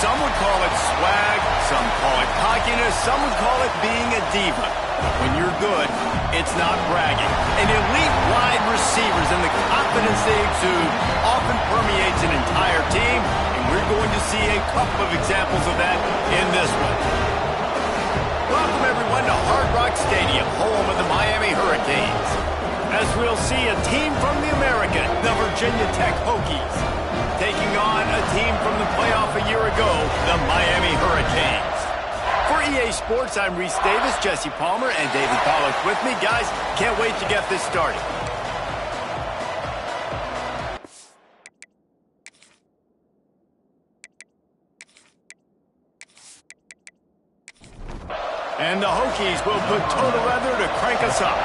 Some would call it swag, some call it cockiness, some would call it being a diva. When you're good, it's not bragging. And elite wide receivers and the confidence they exude often permeates an entire team, and we're going to see a couple of examples of that in this one. Welcome, everyone, to Hard Rock Stadium, home of the Miami Hurricanes. As we'll see a team from the American, the Virginia Tech Hokies, taking on a team from the playoff a year ago, the Miami Hurricanes. For EA Sports, I'm Reese Davis, Jesse Palmer, and David Pollock with me. Guys, can't wait to get this started. And the Hokies will put total leather to crank us up.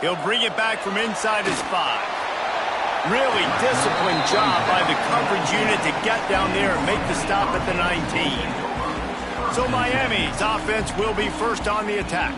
He'll bring it back from inside his 5. Really disciplined job by the coverage unit to get down there and make the stop at the 19. So Miami's offense will be first on the attack.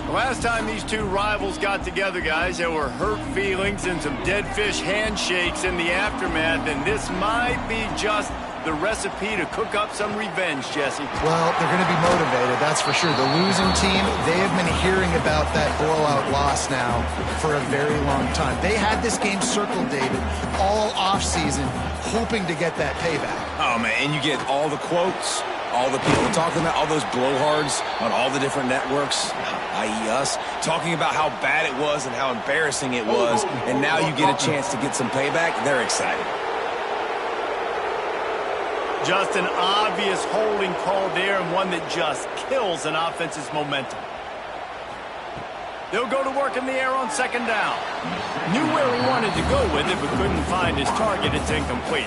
The last time these two rivals got together, guys, there were hurt feelings and some dead fish handshakes in the aftermath, and this might be just the recipe to cook up some revenge, Jesse. Well, they're going to be motivated, that's for sure. The losing team, they have been hearing about that blowout loss now for a very long time. They had this game circled, David, all offseason, hoping to get that payback. Oh, man, and you get all the quotes, all the people talking about all those blowhards on all the different networks, i.e. us, talking about how bad it was and how embarrassing it was, and now you get a chance to get some payback. They're excited. Just an obvious holding call there, and one that just kills an offense's momentum. They'll go to work in the air on second down. Knew where he wanted to go with it, but couldn't find his target. It's incomplete.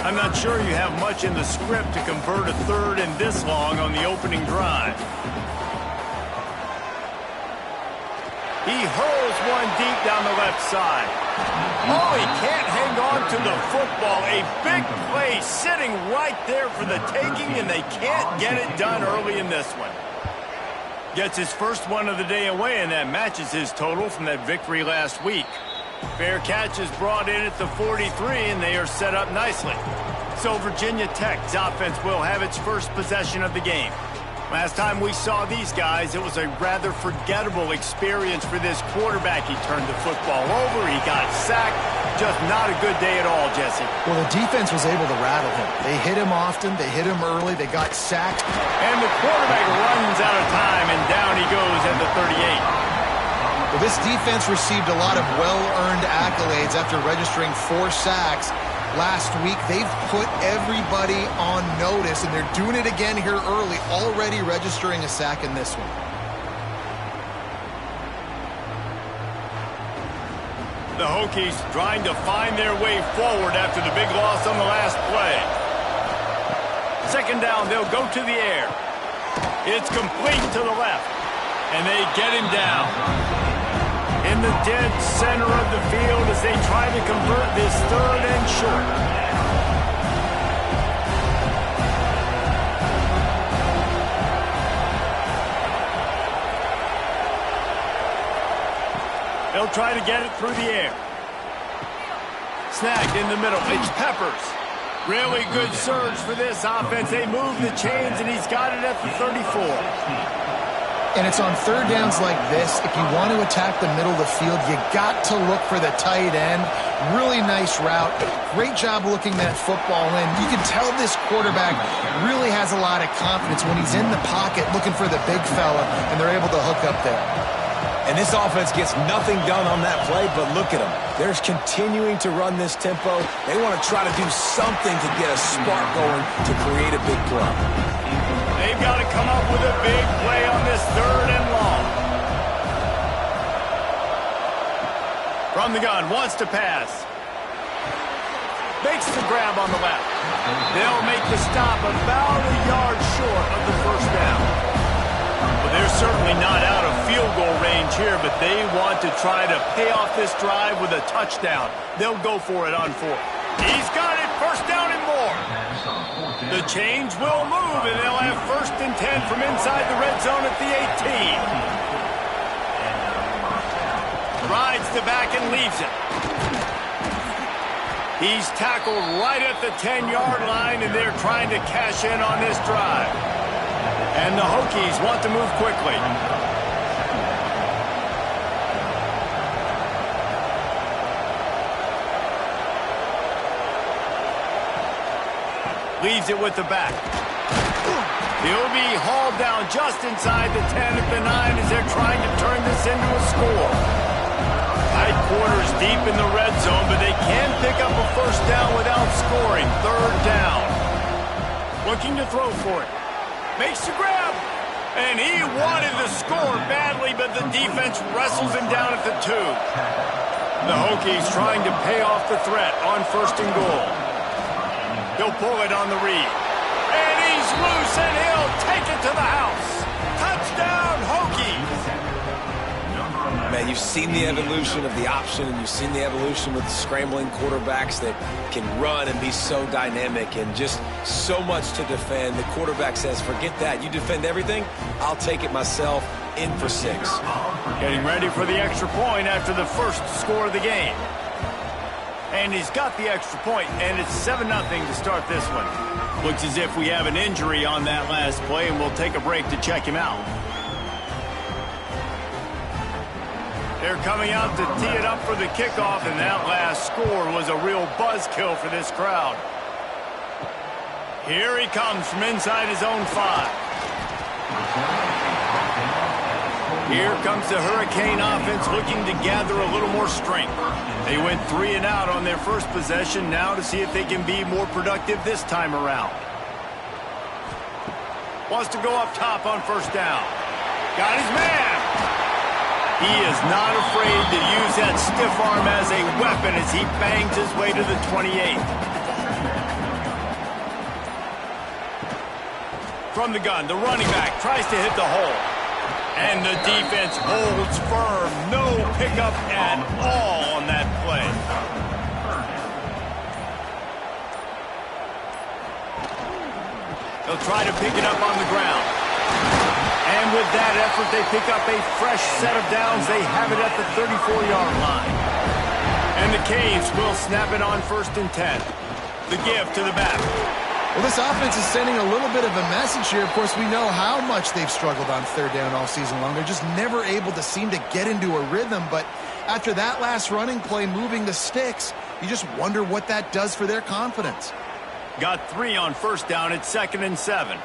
I'm not sure you have much in the script to convert a third and this long on the opening drive. He hurls one deep down the left side. Oh, he can't hang on to the football. A big play sitting right there for the taking, and they can't get it done early in this one. Gets his first one of the day away, and that matches his total from that victory last week. Fair catch is brought in at the 43, and they are set up nicely. So Virginia Tech's offense will have its first possession of the game. Last time we saw these guys, it was a rather forgettable experience for this quarterback. He turned the football over, he got sacked. Just not a good day at all, Jesse. Well, the defense was able to rattle him. They hit him often, they hit him early, they got sacked. And the quarterback runs out of time, and down he goes at the 38. Well, this defense received a lot of well-earned accolades after registering 4 sacks. Last week, they've put everybody on notice, and they're doing it again here early, already registering a sack in this one. The Hokies trying to find their way forward after the big loss on the last play. Second down, they'll go to the air. It's complete to the left, and they get him down in the dead center of the field as they try to convert this third and short. They'll try to get it through the air. Snagged in the middle. It's Peppers. Really good surge for this offense. They move the chains, and he's got it at the 34. And it's on third downs like this. If you want to attack the middle of the field, you got to look for the tight end. Really nice route. Great job looking that football in. You can tell this quarterback really has a lot of confidence when he's in the pocket looking for the big fella, and they're able to hook up there. And this offense gets nothing done on that play, but look at them. They're continuing to run this tempo. They want to try to do something to get a spark going to create a big play. They've got to come up with a big play on this third and long. From the gun, wants to pass. Makes the grab on the left. They'll make the stop about a yard short of the first down. Well, they're certainly not out of field goal range here, but they want to try to pay off this drive with a touchdown. They'll go for it on 4. He's got it, first down and more. The chains will move, and they'll have first and 10 from inside the red zone at the 18. Rides the back and leaves it. He's tackled right at the 10-yard line, and they're trying to cash in on this drive. And the Hokies want to move quickly. Leaves it with the back. He'll be hauled down just inside the 10 at the 9 as they're trying to turn this into a score. Tight quarters deep in the red zone, but they can pick up a first down without scoring. Third down. Looking to throw for it. Makes the grab. And he wanted to score badly, but the defense wrestles him down at the 2. The Hokies trying to pay off the threat on first and goal. He'll pull it on the read. And he's loose, and he'll take it to the house. Touchdown, Hokies! Man, you've seen the evolution of the option, and you've seen the evolution with the scrambling quarterbacks that can run and be so dynamic and just so much to defend. The quarterback says, forget that. You defend everything, I'll take it myself. In for 6. Getting ready for the extra point after the first score of the game. And he's got the extra point, and it's 7-0 to start this one. Looks as if we have an injury on that last play, and we'll take a break to check him out. They're coming out to tee it up for the kickoff, and that last score was a real buzzkill for this crowd. Here he comes from inside his own 5. Here comes the Hurricane offense looking to gather a little more strength. They went 3 and out on their first possession, now to see if they can be more productive this time around. Wants to go up top on first down. Got his man. He is not afraid to use that stiff arm as a weapon as he bangs his way to the 28. From the gun, the running back tries to hit the hole. And the defense holds firm. No pickup at all on that play. They'll try to pick it up on the ground. And with that effort, they pick up a fresh set of downs. They have it at the 34-yard line. And the Canes will snap it on 1st and 10. The give to the back. Well, this offense is sending a little bit of a message here. Of course, we know how much they've struggled on third down all season long. They're just never able to seem to get into a rhythm. But after that last running play, moving the sticks, you just wonder what that does for their confidence. Got 3 on first down. It's 2nd and 7.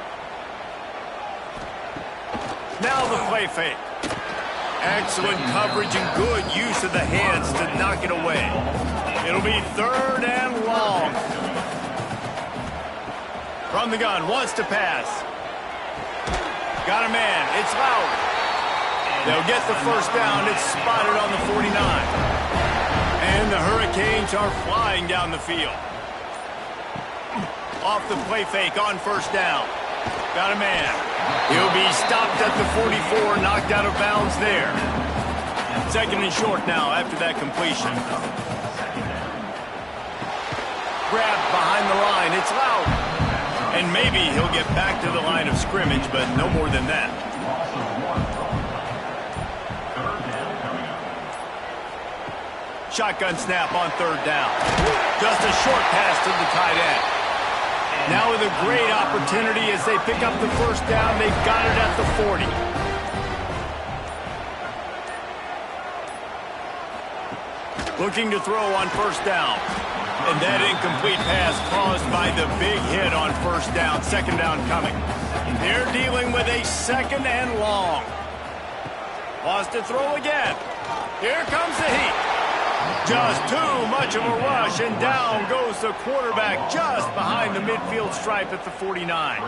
Now the play fake. Excellent coverage and good use of the hands to knock it away. It'll be 3rd and long. From the gun, wants to pass. Got a man, it's Loud. They'll get the first down, it's spotted on the 49. And the Hurricanes are flying down the field. Off the play fake on first down. Got a man. He'll be stopped at the 44, knocked out of bounds there. 2nd and short now after that completion. Grabbed behind the line, it's Loud. And maybe he'll get back to the line of scrimmage, but no more than that. Shotgun snap on 3rd down. Just a short pass to the tight end. Now with a great opportunity as they pick up the first down, they've got it at the 40. Looking to throw on first down. And that incomplete pass caused by the big hit on first down. 2nd down coming. They're dealing with a 2nd and long. Wants to throw again. Here comes the heat. Just too much of a rush, and down goes the quarterback just behind the midfield stripe at the 49.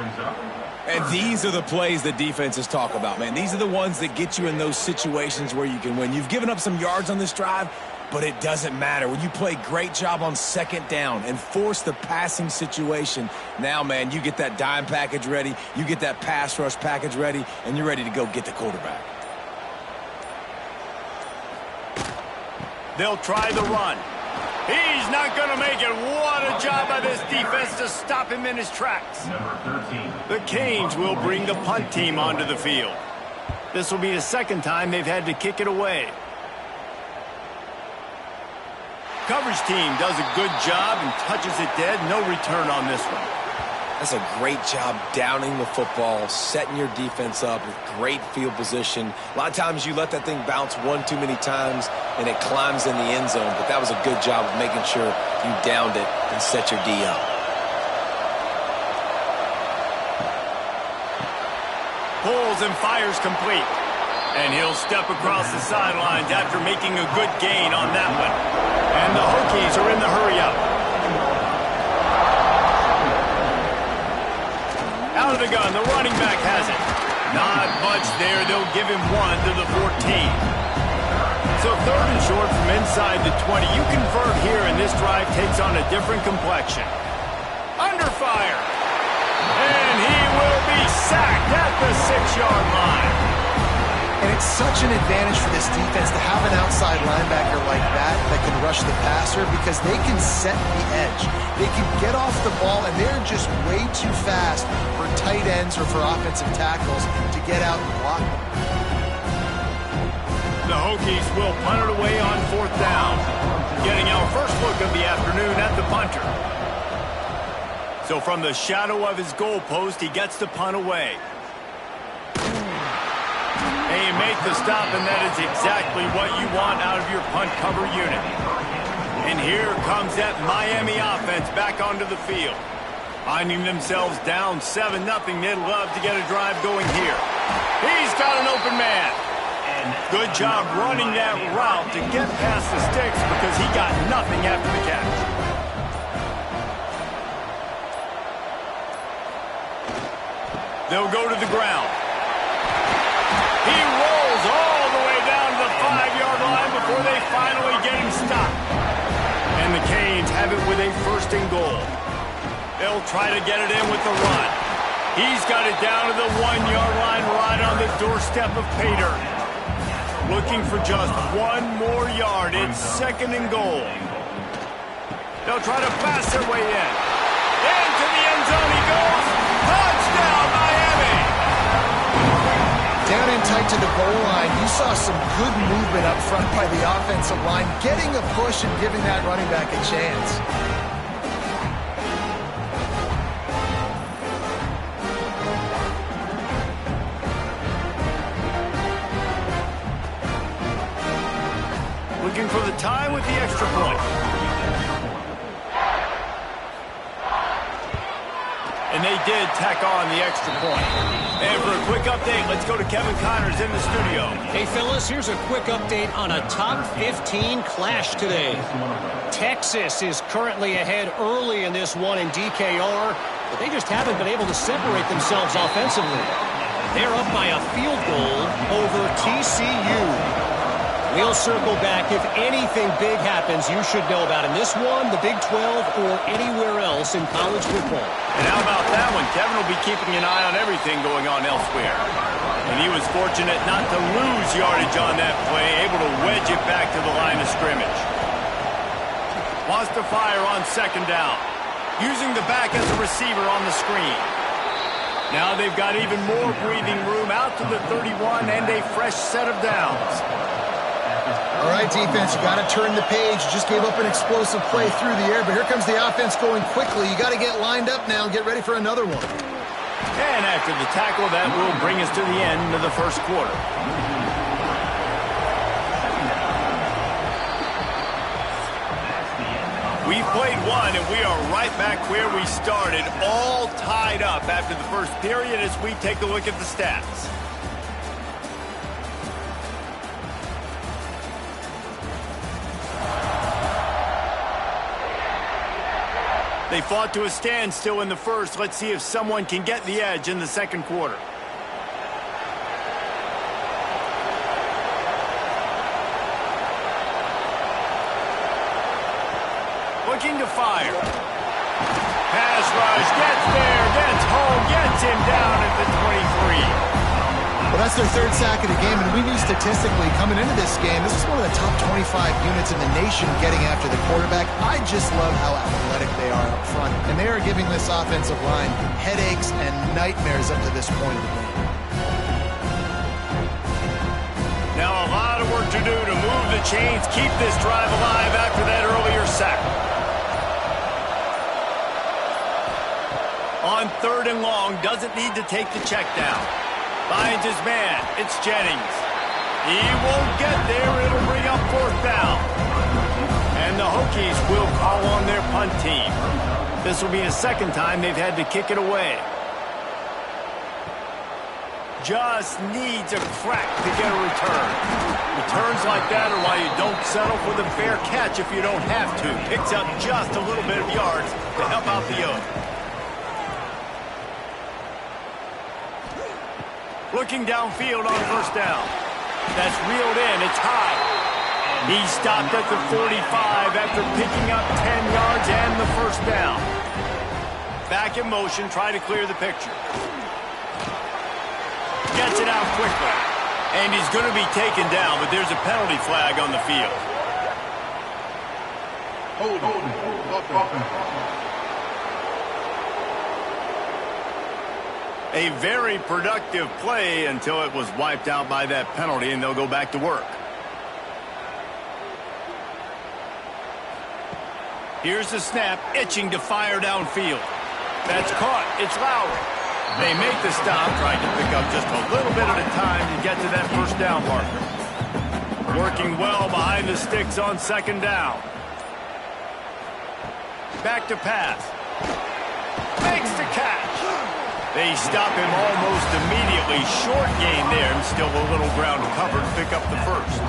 And these are the plays that defenses talk about, man. These are the ones that get you in those situations where you can win. You've given up some yards on this drive, but it doesn't matter. When you play great job on 2nd down and force the passing situation, now, man, you get that dime package ready, you get that pass rush package ready, and you're ready to go get the quarterback. They'll try the run. He's not going to make it. What a job by this defense to stop him in his tracks. The Canes will bring the punt team onto the field. This will be the 2nd time they've had to kick it away. coverage team does a good job and touches it dead. No return on this one. That's a great job downing the football, setting your defense up with great field position. A lot of times you let that thing bounce one too many times and it climbs in the end zone, but that was a good job of making sure you downed it and set your D up. Pulls and fires complete. And he'll step across the sidelines after making a good gain on that one. And the Hokies are in the hurry-up. Out of the gun, the running back has it. Not much there. They'll give him 1 to the 14. So 3rd and short from inside the 20. You convert here, and this drive takes on a different complexion. Under fire. And he will be sacked at the 6-yard line. And it's such an advantage for this defense to have an outside linebacker like that can rush the passer because they can set the edge. They can get off the ball, and they're just way too fast for tight ends or for offensive tackles to get out and block them. The Hokies will punt it away on 4th down. Getting our first look of the afternoon at the punter. So from the shadow of his goalpost, he gets the punt away. And you make the stop, and that is exactly what you want out of your punt cover unit. And here comes that Miami offense back onto the field. Finding themselves down 7-0, they'd love to get a drive going here. He's got an open man. And good job running that route to get past the sticks because he got nothing after the catch. They'll go to the ground. He rolls all the way down to the 5-yard line before they finally get him stopped. And the Canes have it with a 1st and goal. They'll try to get it in with the run. He's got it down to the 1-yard line right on the doorstep of Pater. Looking for just 1 more yard. It's 2nd and goal. They'll try to pass their way in. Into the end zone he goes. Touchdown, Miami! Down in tight to the goal line, you saw some good movement up front by the offensive line, getting a push and giving that running back a chance. Looking for the tie with the extra point. And they did tack on the extra point. And for a quick update, let's go to Kevin Connors in the studio. Hey, fellas, here's a quick update on a top 15 clash today. Texas is currently ahead early in this one in DKR, but they just haven't been able to separate themselves offensively. They're up by a field goal over TCU. We'll circle back. If anything big happens, you should know about in this one, the Big 12, or anywhere else in college football. And how about that one? Kevin will be keeping an eye on everything going on elsewhere. And he was fortunate not to lose yardage on that play, able to wedge it back to the line of scrimmage. Wants to fire on 2nd down. Using the back as a receiver on the screen. Now they've got even more breathing room out to the 31 and a fresh set of downs. All right, defense, you got to turn the page. You just gave up an explosive play through the air, but here comes the offense going quickly. You got to get lined up now and get ready for another one. And after the tackle, that will bring us to the end of the 1st quarter. We've played one, and we are right back where we started, all tied up after the 1st period as we take a look at the stats. They fought to a standstill in the 1st. Let's see if someone can get the edge in the 2nd quarter. Looking to fire. Pass rush, gets there, gets home, gets him down at the 23. Well, that's their 3rd sack of the game, and we knew statistically coming into this game, this is one of the top 25 units in the nation getting after the quarterback. I just love how athletic they are up front, and they are giving this offensive line headaches and nightmares up to this point of the game. Now a lot of work to do to move the chains, keep this drive alive after that earlier sack. On 3rd and long, doesn't need to take the check down. Finds his man. It's Jennings. He won't get there. It'll bring up 4th down. And the Hokies will call on their punt team. This will be the 2nd time they've had to kick it away. Just needs a crack to get a return. Returns like that are why you don't settle for the fair catch if you don't have to. Picks up just a little bit of yards to help out the yoke. Looking downfield on 1st down. That's reeled in. It's high. He stopped at the 45 after picking up 10 yards and the 1st down. Back in motion, try to clear the picture. Gets it out quickly. And he's going to be taken down, but there's a penalty flag on the field. A very productive play until it was wiped out by that penalty, and they'll go back to work. Here's the snap, itching to fire downfield. That's caught. It's Lowry. They make the stop, trying to pick up just a little bit at a time to get to that 1st down marker. Working well behind the sticks on 2nd down. Back to pass. Makes the catch. They stop him almost immediately. Short gain there, and still a little ground covered to pick up the 1st.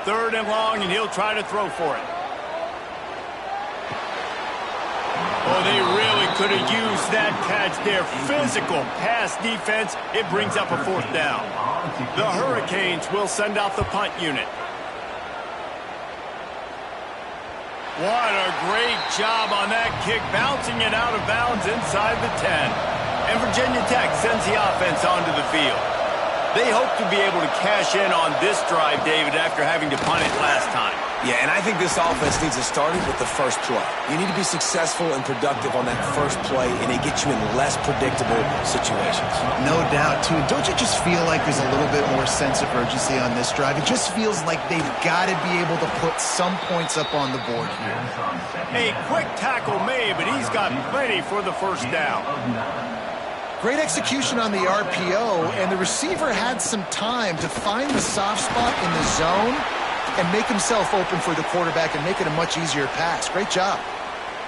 3rd and long, and he'll try to throw for it. Oh, they really could have used that catch there. Physical pass defense. It brings up a 4th down. The Hurricanes will send out the punt unit. What a great job on that kick, bouncing it out of bounds inside the 10. And Virginia Tech sends the offense onto the field. They hope to be able to cash in on this drive, David, after having to punt it last time. Yeah, and I think this offense needs to start it with the first play. You need to be successful and productive on that first play, and it gets you in less predictable situations. No doubt, too. Don't you just feel like there's a little bit more sense of urgency on this drive? It just feels like they've got to be able to put some points up on the board here. A quick tackle made, but he's got plenty for the 1st down. Great execution on the RPO, and the receiver had some time to find the soft spot in the zone and make himself open for the quarterback and make it a much easier pass. Great job.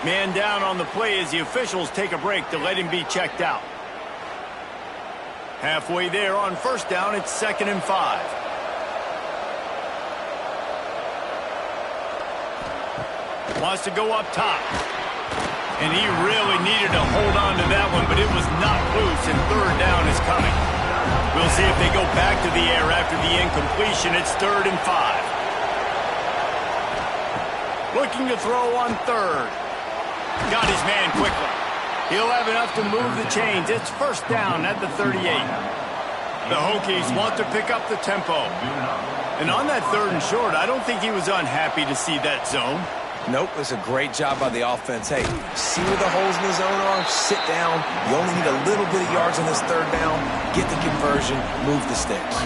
Man down on the play as the officials take a break to let him be checked out. Halfway there on 1st down, it's 2nd and 5. Wants to go up top. And he really needed to hold on to that one, but it was not loose, and 3rd down is coming. We'll see if they go back to the air after the incompletion. It's 3rd and 5. Looking to throw on 3rd. Got his man quickly. He'll have enough to move the chains. It's 1st down at the 38. The Hokies want to pick up the tempo. And on that 3rd and short, I don't think he was unhappy to see that zone. Nope, it's a great job by the offense. Hey, see where the holes in the zone are? Sit down. You only need a little bit of yards on this 3rd down. Get the conversion. Move the sticks.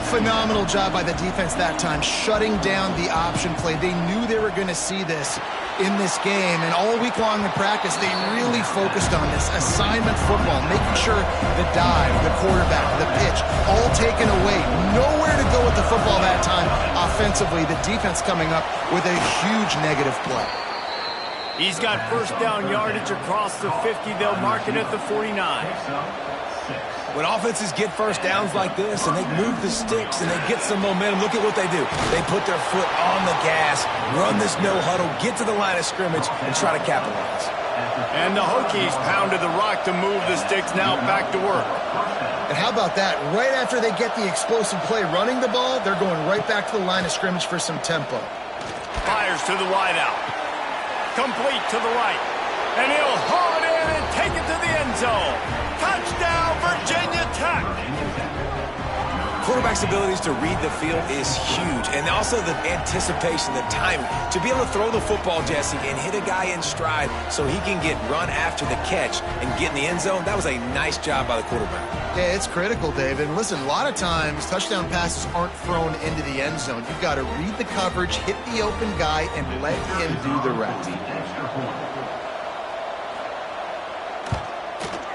Phenomenal job by the defense that time, shutting down the option play. They knew they were going to see this in this game, and all week long in practice, they really focused on this assignment football, making sure the dive, the quarterback, the pitch, all taken away. Nowhere to go with the football that time offensively. The defense coming up with a huge negative play. He's got 1st down yardage across the 50. They'll mark it at the 49. When offenses get 1st downs like this and they move the sticks and they get some momentum, look at what they do. They put their foot on the gas, run this no huddle, get to the line of scrimmage, and try to capitalize. And the Hokies pounded the rock to move the sticks, now back to work. And how about that? Right after they get the explosive play running the ball, they're going right back to the line of scrimmage for some tempo. Fires to the wideout. Complete to the right. And he'll haul it in and take it to the end zone. Touchdown, Virginia Tech. Quarterback's abilities to read the field is huge. And also the anticipation, the timing. To be able to throw the football, Jesse, and hit a guy in stride so he can get run after the catch and get in the end zone, that was a nice job by the quarterback. Yeah, it's critical, David. And listen, a lot of times touchdown passes aren't thrown into the end zone. You've got to read the coverage, hit the open guy, and let him do the rest.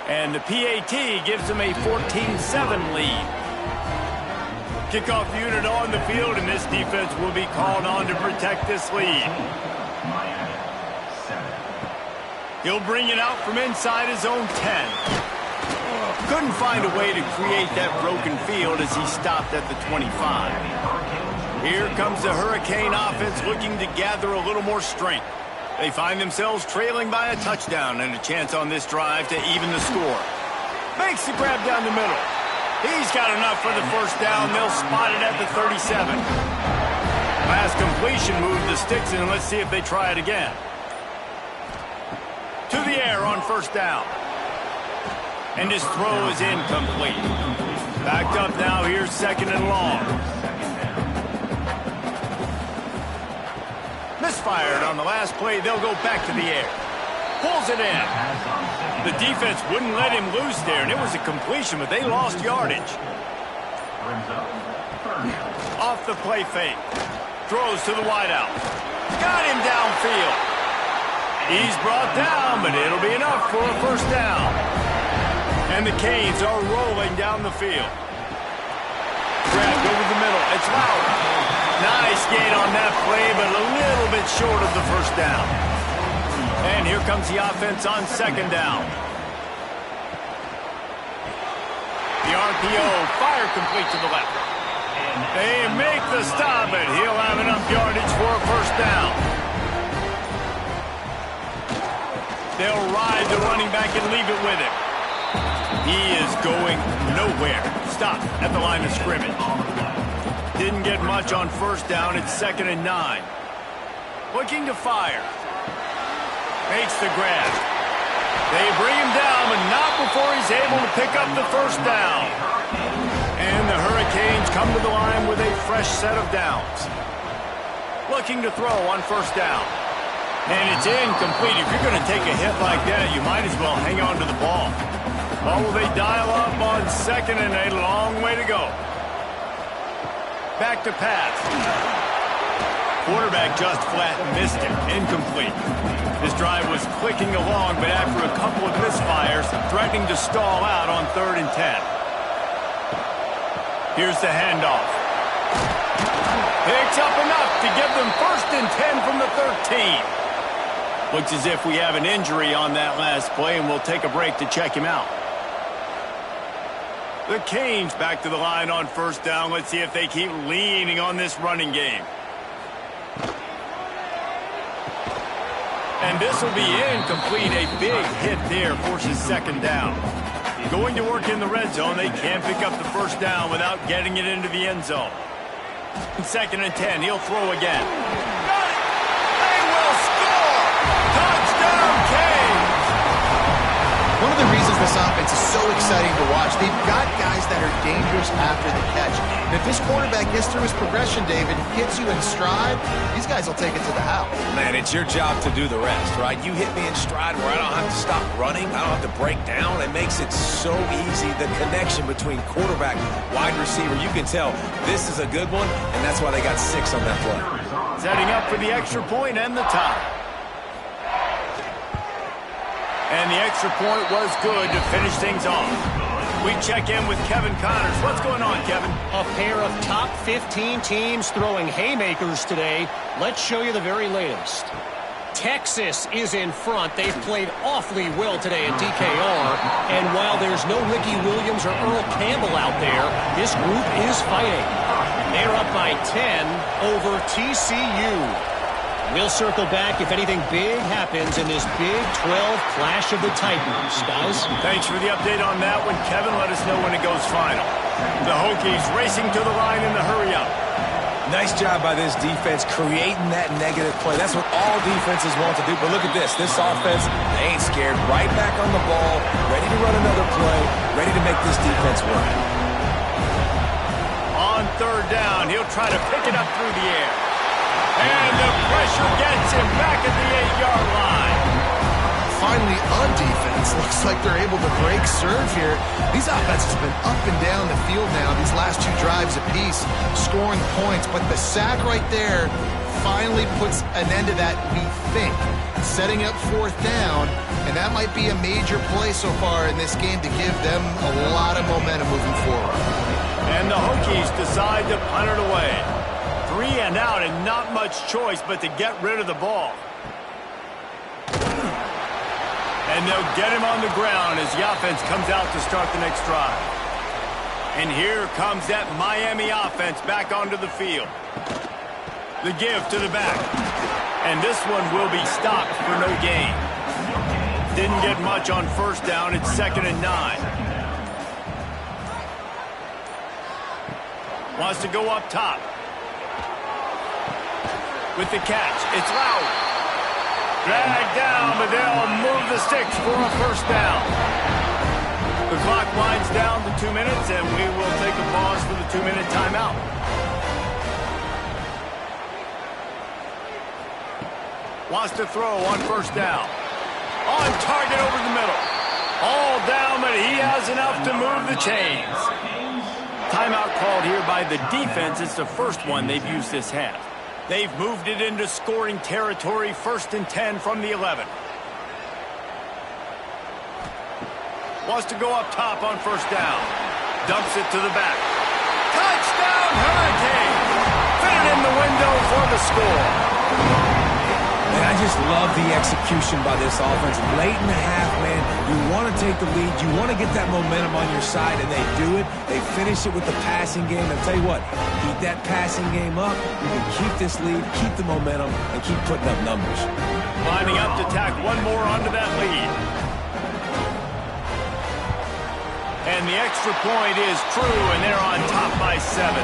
And the PAT gives them a 14-7 lead. Kickoff unit on the field, and this defense will be called on to protect this lead. He'll bring it out from inside his own 10. Couldn't find a way to create that broken field as he stopped at the 25. Here comes the Hurricane offense looking to gather a little more strength. They find themselves trailing by a touchdown and a chance on this drive to even the score. Makes the grab down the middle. He's got enough for the first down. They'll spot it at the 37. Last completion moved the sticks, and let's see if they try it again. To the air on first down. And his throw is incomplete. Backed up now, here's second and long. Misfired on the last play. They'll go back to the air. Pulls it in. The defense wouldn't let him loose there, and it was a completion, but they lost yardage. Off the play fake. Throws to the wideout. Got him downfield. He's brought down, but it'll be enough for a first down. And the Canes are rolling down the field. Grabbed over the middle. It's Lowry. Nice gain on that play, but a little bit short of the first down. And here comes the offense on second down. The RPO, fire complete to the left. They make the stop, and he'll have enough yardage for a first down. They'll ride the running back and leave it with him. He is going nowhere. Stop at the line of scrimmage. Didn't get much on first down. It's 2nd and 9. Looking to fire. Makes the grab. They bring him down, but not before he's able to pick up the first down. And the Hurricanes come to the line with a fresh set of downs. Looking to throw on first down. And it's incomplete. If you're going to take a hit like that, you might as well hang on to the ball. Or will they dial up on second and a long way to go? Back to pass. Quarterback just flat missed it. Incomplete. This drive was clicking along, but after a couple of misfires, threatening to stall out on 3rd and 10. Here's the handoff. Picks up enough to give them 1st and 10 from the 13. Looks as if we have an injury on that last play, and we'll take a break to check him out. The Canes back to the line on first down. Let's see if they keep leaning on this running game. And this will be incomplete. A big hit there forces 2nd down. Going to work in the red zone. They can't pick up the first down without getting it into the end zone. 2nd and 10. He'll throw again. Got it! They will score! Touchdown, Canes! One of the reasons this offense is so exciting to watch, they've got guys that are dangerous after the catch. And if this quarterback gets through his progression, David, gets you in stride, these guys will take it to the house. Man, it's your job to do the rest, right? You hit me in stride where I don't have to stop running. I don't have to break down. It makes it so easy. The connection between quarterback, wide receiver, you can tell this is a good one, and that's why they got 6 on that play. Setting up for the extra point and the tie. And the extra point was good to finish things off. We check in with Kevin Connors. What's going on, Kevin? A pair of top 15 teams throwing haymakers today. Let's show you the very latest. Texas is in front. They've played awfully well today at DKR. And while there's no Ricky Williams or Earl Campbell out there, this group is fighting. They're up by 10 over TCU. We'll circle back if anything big happens in this Big 12 clash of the Titans. Guys? Thanks for the update on that one, Kevin. Let us know when it goes final. The Hokies racing to the line in the hurry-up. Nice job by this defense creating that negative play. That's what all defenses want to do. But look at this. This offense, they ain't scared. Right back on the ball, ready to run another play, ready to make this defense work. one. He'll try to pick it up through the air. And the pressure gets him back at the 8-yard line. Finally on defense, looks like they're able to break serve here. These offenses have been up and down the field now, these last 2 drives apiece, scoring points. But the sack right there finally puts an end to that, we think. Setting up 4th down, and that might be a major play so far in this game to give them a lot of momentum moving forward. And the Hokies decide to punt it away. 3 and out, and not much choice but to get rid of the ball. And they'll get him on the ground as the offense comes out to start the next drive. And here comes that Miami offense back onto the field. The give to the back. And this one will be stopped for no gain. Didn't get much on 1st down. It's 2nd and 9. Wants to go up top. With the catch, it's Lowry. Dragged down, but they'll move the sticks for a 1st down. The clock winds down to 2 minutes, and we will take a pause for the 2-minute timeout. Wants to throw on 1st down. On target over the middle. All down, but he has enough to move the chains. Timeout called here by the defense. It's the first one they've used this half. They've moved it into scoring territory, 1st and 10 from the 11. Wants to go up top on 1st down. Dumps it to the back. Touchdown, Hurricanes! Fit it in the window for the score. And I just love the execution by this offense. Late in the half, man, you want to take the lead. You want to get that momentum on your side, and they do it. They finish it with the passing game. I'll tell you what, keep that passing game up. You can keep this lead, keep the momentum, and keep putting up numbers. Lining up to tack one more onto that lead. And the extra point is true, and they're on top by 7.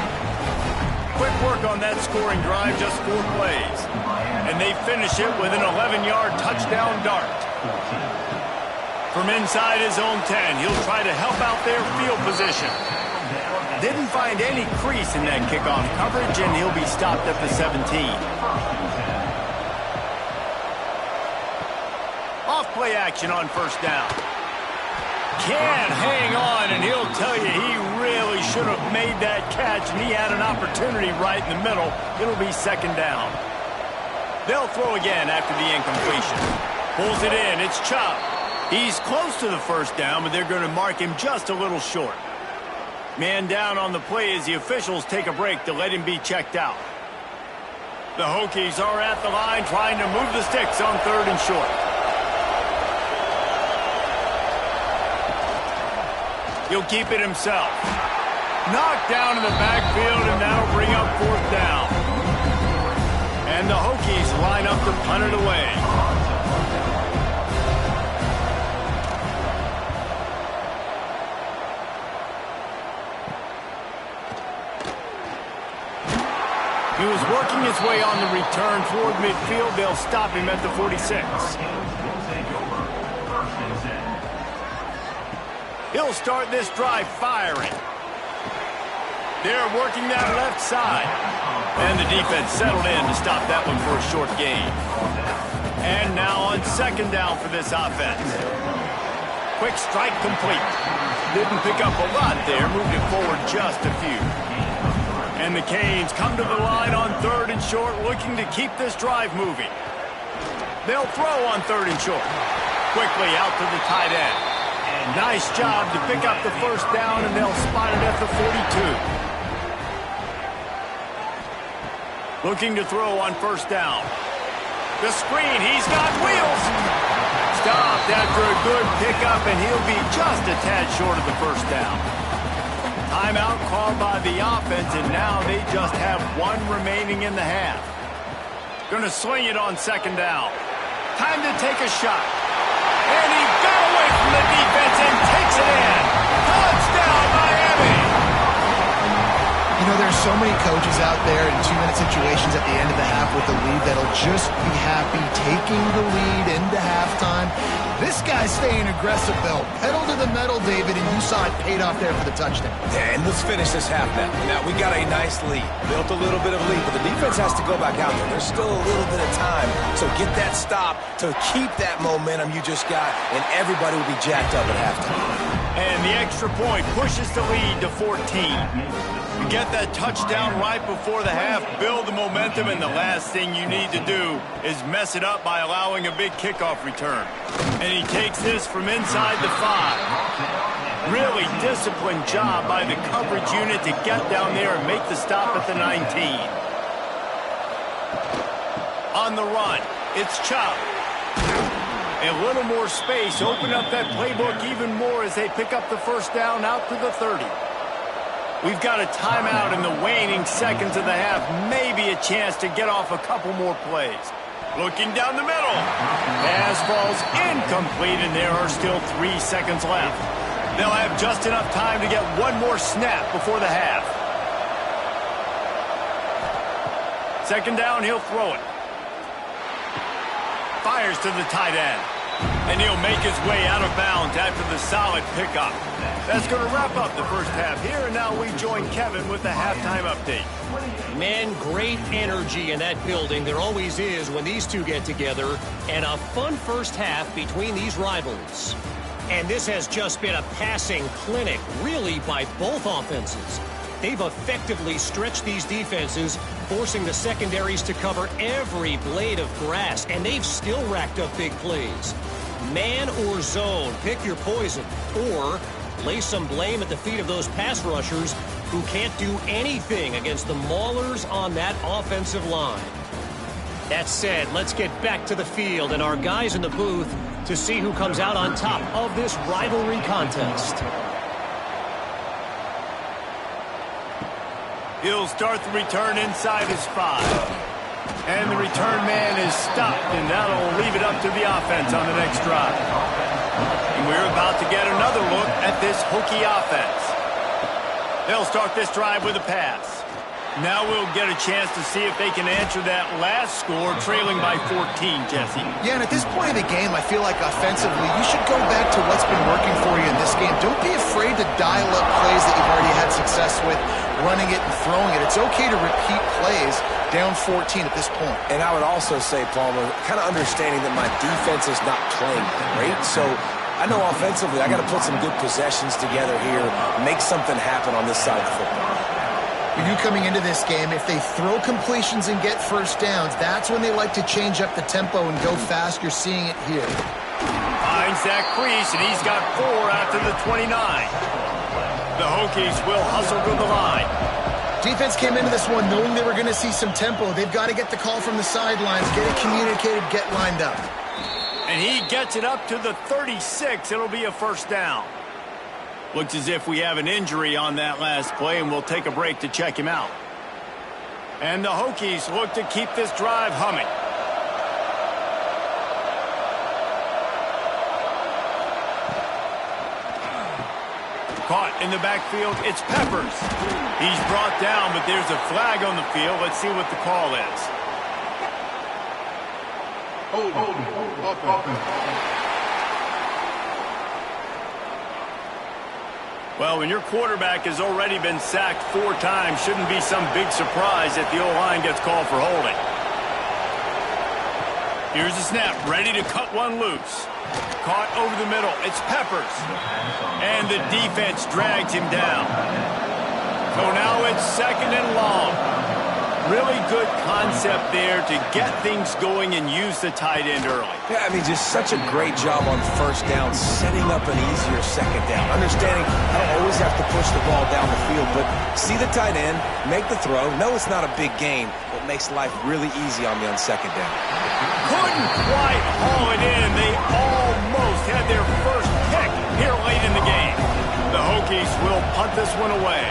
Quick work on that scoring drive, just 4 plays. And they finish it with an 11-yard touchdown dart. From inside his own 10, he'll try to help out their field position. Didn't find any crease in that kickoff coverage, and he'll be stopped at the 17. Off play action on 1st down. Can't hang on, and he'll tell you he really should have made that catch, and he had an opportunity right in the middle. It'll be 2nd down. They'll throw again after the incompletion. Pulls it in. It's Chubb. He's close to the 1st down, but they're going to mark him just a little short. Man down on the play as the officials take a break to let him be checked out. The Hokies are at the line trying to move the sticks on 3rd and short. He'll keep it himself. Knocked down in the backfield, and that'll bring up 4th down. And the Hokies line up to punt it away. He was working his way on the return toward midfield. They'll stop him at the 46. He'll start this drive firing. They're working that left side. And the defense settled in to stop that one for a short gain. And now on 2nd down for this offense. Quick strike complete. Didn't pick up a lot there. Moved it forward just a few. And the Canes come to the line on 3rd and short, looking to keep this drive moving. They'll throw on 3rd and short. Quickly out to the tight end. Nice job to pick up the 1st down, and they'll spot it at the 42. Looking to throw on 1st down. The screen, he's got wheels. Stopped after a good pickup, and he'll be just a tad short of the 1st down. Timeout called by the offense, and now they just have 1 remaining in the half. Going to swing it on 2nd down. Time to take a shot. And he got away from the defense and takes it in. Touchdown, Miami! You know, there's so many coaches out there in 2-minute situations at the end of the half with the lead that'll just be happy taking the lead into halftime. This guy's staying aggressive, though. Pedal to the metal, David, and you saw it paid off there for the touchdown. Yeah, and let's finish this half now. Now, we got a nice lead. Built a little bit of lead, but the defense has to go back out there. There's still a little bit of time. So get that stop to keep that momentum you just got, and everybody will be jacked up at halftime. And the extra point pushes the lead to 14. You get that touchdown right before the half, build the momentum, and the last thing you need to do is mess it up by allowing a big kickoff return. And he takes this from inside the 5. Really disciplined job by the coverage unit to get down there and make the stop at the 19. On the run, it's Chop. A little more space, open up that playbook even more as they pick up the first down out to the 30. We've got a timeout in the waning seconds of the half, maybe a chance to get off a couple more plays. Looking down the middle. Pass falls incomplete, and there are still 3 seconds left. They'll have just enough time to get one more snap before the half. Second down, he'll throw it. Fires to the tight end. And he'll make his way out of bounds after the solid pickup. That's going to wrap up the first half here, and now we join Kevin with the halftime update. Man, great energy in that building. There always is when these two get together. And a fun first half between these rivals. And this has just been a passing clinic, really, by both offenses. They've effectively stretched these defenses, forcing the secondaries to cover every blade of grass, and they've still racked up big plays. Man or zone, pick your poison, or lay some blame at the feet of those pass rushers who can't do anything against the maulers on that offensive line. That said, let's get back to the field and our guys in the booth to see who comes out on top of this rivalry contest. He'll start the return inside his 5. And the return man is stopped, and that'll leave it up to the offense on the next drive. And we're about to get another look at this Hokie offense. They'll start this drive with a pass. Now we'll get a chance to see if they can answer that last score, trailing by 14, Jesse. Yeah, and at this point in the game, I feel like offensively, you should go back to what's been working for you in this game. Don't be afraid to dial up plays that you've already had success with, running it and throwing it. It's okay to repeat plays down 14 at this point. And I would also say, Palmer, kind of understanding that my defense is not playing great, so I know offensively I got to put some good possessions together here, make something happen on this side of the football. You knew coming into this game, if they throw completions and get first downs, that's when they like to change up the tempo and go fast. You're seeing it here. Finds that crease, and he's got 4 after the 29. The Hokies will hustle to the line. Defense came into this one knowing they were going to see some tempo. They've got to get the call from the sidelines, get it communicated, get lined up. And he gets it up to the 36. It'll be a first down. Looks as if we have an injury on that last play, and we'll take a break to check him out. And the Hokies look to keep this drive humming. Caught in the backfield, it's Peppers. He's brought down, but there's a flag on the field. Let's see what the call is. Well, when your quarterback has already been sacked 4 times, shouldn't be some big surprise that the O-line gets called for holding. Here's the snap, ready to cut one loose. Caught over the middle, it's Peppers. And the defense drags him down. So now it's second and long. Really good concept there to get things going and use the tight end early. Yeah, I mean, just such a great job on first down, setting up an easier second down. Understanding I don't always have to push the ball down the field, but see the tight end, make the throw. No, it's not a big gain, but makes life really easy on me on second down. Couldn't quite haul it in. They almost had their first pick here late in the game. The Hokies will punt this one away.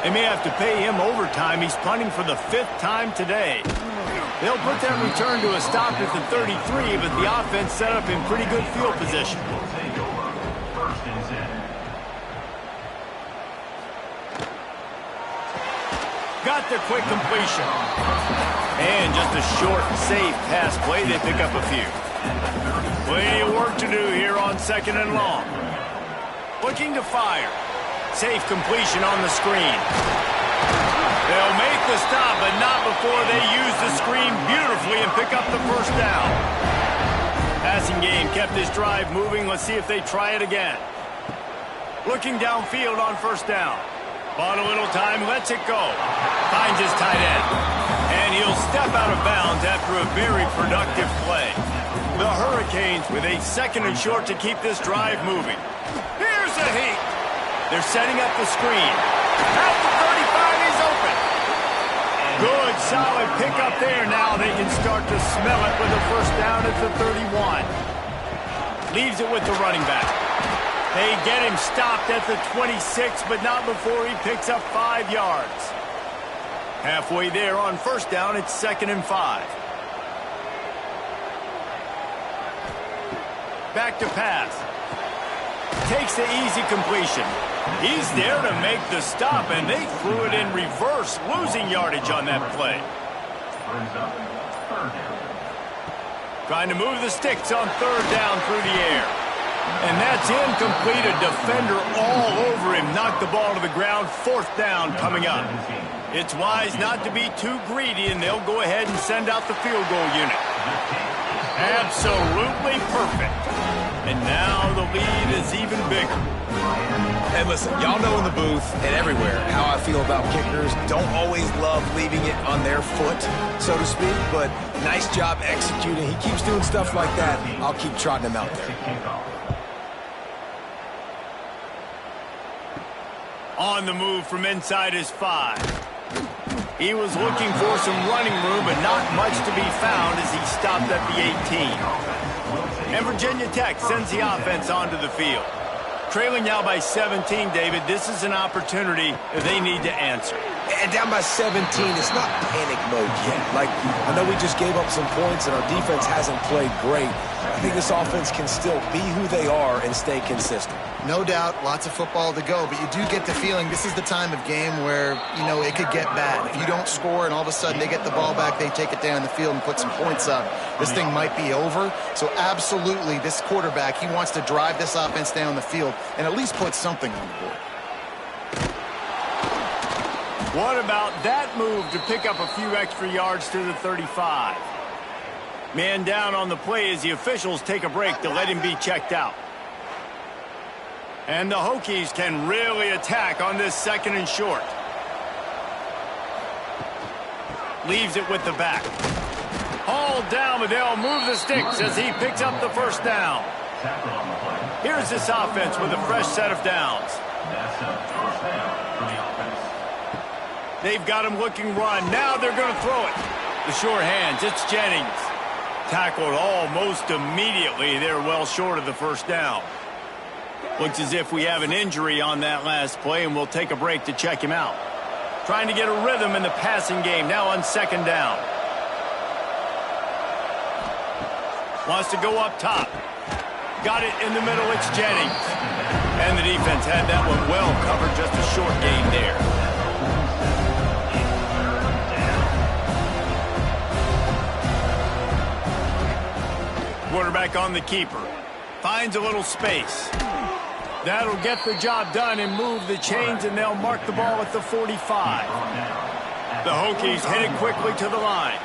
They may have to pay him overtime. He's punting for the 5th time today. They'll put that return to a stop at the 33, but the offense set up in pretty good field position. Got the quick completion. And just a short, safe pass play. They pick up a few. Plenty of work to do here on 2nd and long. Looking to fire. Safe completion on the screen. They'll make the stop, but not before they use the screen beautifully and pick up the first down. Passing game kept this drive moving. Let's see if they try it again. Looking downfield on 1st down. Bought a little time, lets it go. Finds his tight end. And he'll step out of bounds after a very productive play. The Hurricanes with a 2nd and short to keep this drive moving. Here's the heat. They're setting up the screen. Out the 35, he's open. Good, solid pickup there. Now they can start to smell it with a first down at the 31. Leaves it with the running back. They get him stopped at the 26, but not before he picks up 5 yards. Halfway there on 1st down, it's 2nd and 5. Back to pass. Takes the easy completion. He's there to make the stop, and they threw it in reverse, losing yardage on that play. Trying to move the sticks on 3rd down through the air. And that's incomplete. A defender all over him. Knocked the ball to the ground. 4th down coming up. It's wise not to be too greedy, and they'll go ahead and send out the field goal unit. Absolutely perfect. And now the lead is even bigger. And listen, y'all know in the booth and everywhere how I feel about kickers. Don't always love leaving it on their foot, so to speak, but nice job executing. He keeps doing stuff like that. I'll keep trotting him out there. On the move from inside his 5. He was looking for some running room, but not much to be found as he stopped at the 18. And Virginia Tech sends the offense onto the field. Trailing now by 17, David. This is an opportunity that they need to answer. And down by 17, it's not panic mode yet. Like, I know we just gave up some points and our defense hasn't played great. I think this offense can still be who they are and stay consistent. No doubt, lots of football to go, but you do get the feeling this is the time of game where, you know, it could get bad. If you don't score and all of a sudden they get the ball back, they take it down the field and put some points up, this thing might be over. So absolutely, this quarterback, he wants to drive this offense down the field and at least put something on the board. What about that move to pick up a few extra yards to the 35? Man down on the play as the officials take a break to let him be checked out. And the Hokies can really attack on this 2nd and short. Leaves it with the back. Hauled down, but they'll move the sticks as he picks up the first down. Here's this offense with a fresh set of downs. They've got him looking run. Now they're going to throw it. The sure hands, it's Jennings. Tackled almost immediately. They're well short of the first down. Looks as if we have an injury on that last play, and we'll take a break to check him out. Trying to get a rhythm in the passing game, now on 2nd down. Wants to go up top. Got it in the middle, it's Jennings. And the defense had that one well covered, just a short gain there. Quarterback on the keeper. Finds a little space. That'll get the job done and move the chains, and they'll mark the ball at the 45. The Hokies hit it quickly to the line.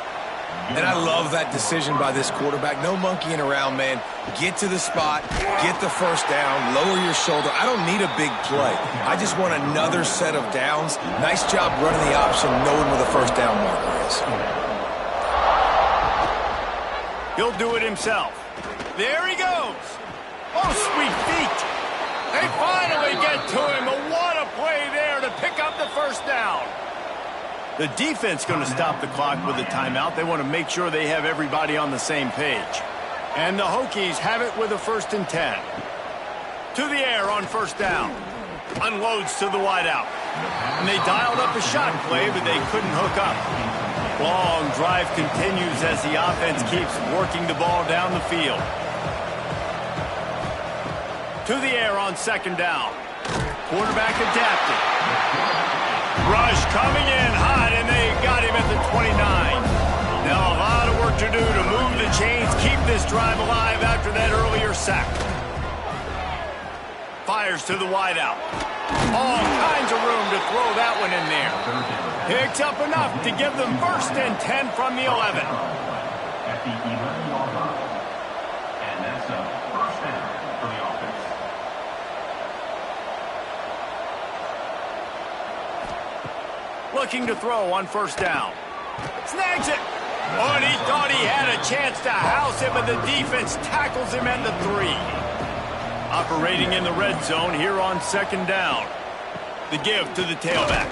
And I love that decision by this quarterback. No monkeying around, man. Get to the spot, get the first down, lower your shoulder. I don't need a big play. I just want another set of downs. Nice job running the option, knowing where the first down marker is. He'll do it himself. There he goes. Oh, sweet feet. They finally get to him. But what a play there to pick up the first down. The defense going to stop the clock with a timeout. They want to make sure they have everybody on the same page. And the Hokies have it with a 1st and 10. To the air on 1st down. Unloads to the wideout. And they dialed up a shot play, but they couldn't hook up. Long drive continues as the offense keeps working the ball down the field. To the air on 2nd down. Quarterback adapted. Rush coming in hot at the 29. Now a lot of work to do to move the chains, keep this drive alive after that earlier sack. Fires to the wideout. All kinds of room to throw that one in there. Picks up enough to give them 1st and 10 from the 11. At the 11-yard line. And that's a 1st down for the offense. Looking to throw on 1st down. Snags it. Oh, and he thought he had a chance to house him, but the defense tackles him at the 3. Operating in the red zone here on 2nd down. The give to the tailback.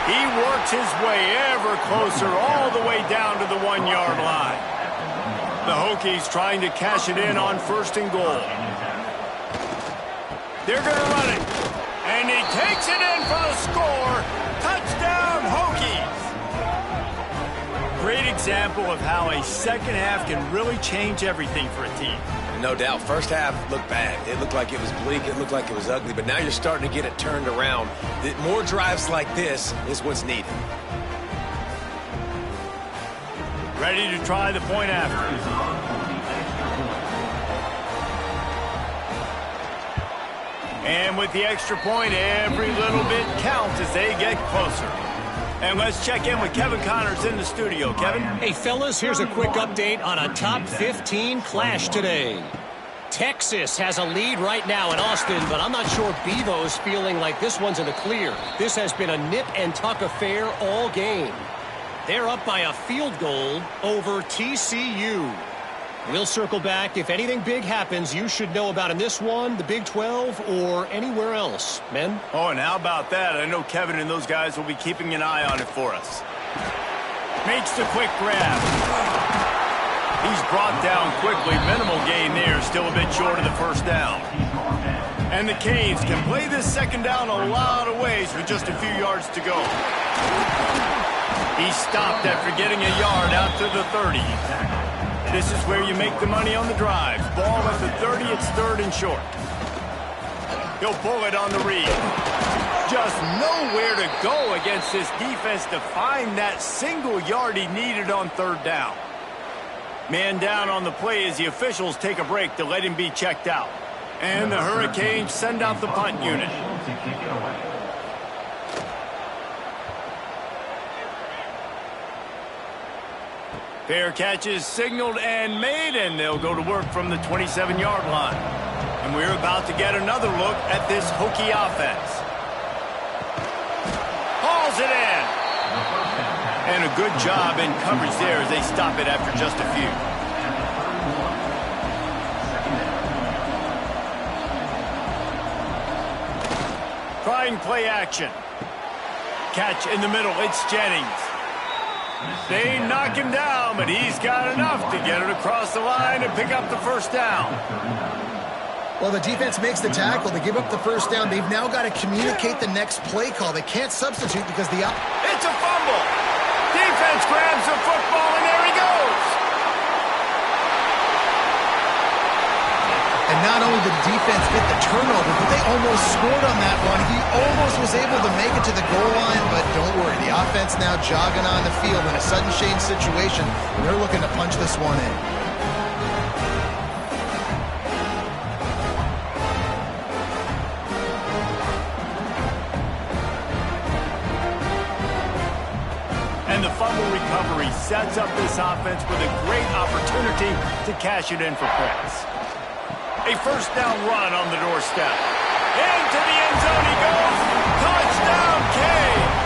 He works his way ever closer all the way down to the 1-yard line. The Hokies trying to cash it in on 1st and goal. They're going to run it. And he takes it in for the score. Touchdown, Hokies. Great example of how a second half can really change everything for a team. No doubt. First half looked bad. It looked like it was bleak. It looked like it was ugly. But now you're starting to get it turned around. More drives like this is what's needed. Ready to try the point after. And with the extra point, every little bit counts as they get closer. And let's check in with Kevin Connors in the studio. Kevin? Hey, fellas, here's a quick update on a top 15 clash today. Texas has a lead right now in Austin, but I'm not sure Bevo's feeling like this one's in the clear. This has been a nip-and-tuck affair all game. They're up by a field goal over TCU. We'll circle back. If anything big happens, you should know about in this one, the Big 12, or anywhere else. Men? Oh, and how about that? I know Kevin and those guys will be keeping an eye on it for us. Makes the quick grab. He's brought down quickly. Minimal gain there. Still a bit short of the 1st down. And the Canes can play this 2nd down a lot of ways with just a few yards to go. He stopped after getting a yard out to the 30. This is where you make the money on the drive. Ball at the 30, it's 3rd and short. He'll pull it on the read. Just nowhere to go against this defense to find that single yard he needed on 3rd down. Man down on the play as the officials take a break to let him be checked out. And the Hurricanes send out the punt unit. Fair catches signaled and made, and they'll go to work from the 27-yard line. And we're about to get another look at this Hokie offense. Hauls it in. And a good job in coverage there as they stop it after just a few. Trying play action. Catch in the middle, it's Jennings. They knock him down, but he's got enough to get it across the line and pick up the 1st down. Well, the defense makes the tackle. They give up the 1st down. They've now got to communicate the next play call. They can't substitute because the... It's a fumble. Defense grabs the football, and there he goes. And not only did the defense get the turnover, but they almost scored on that one. He almost was able to make it to the goal line, but don't worry. The offense now jogging on the field in a sudden change situation. They're looking to punch this one in. And the fumble recovery sets up this offense with a great opportunity to cash it in for points. A 1st down run on the doorstep. Into the end zone he goes. Touchdown, Canes.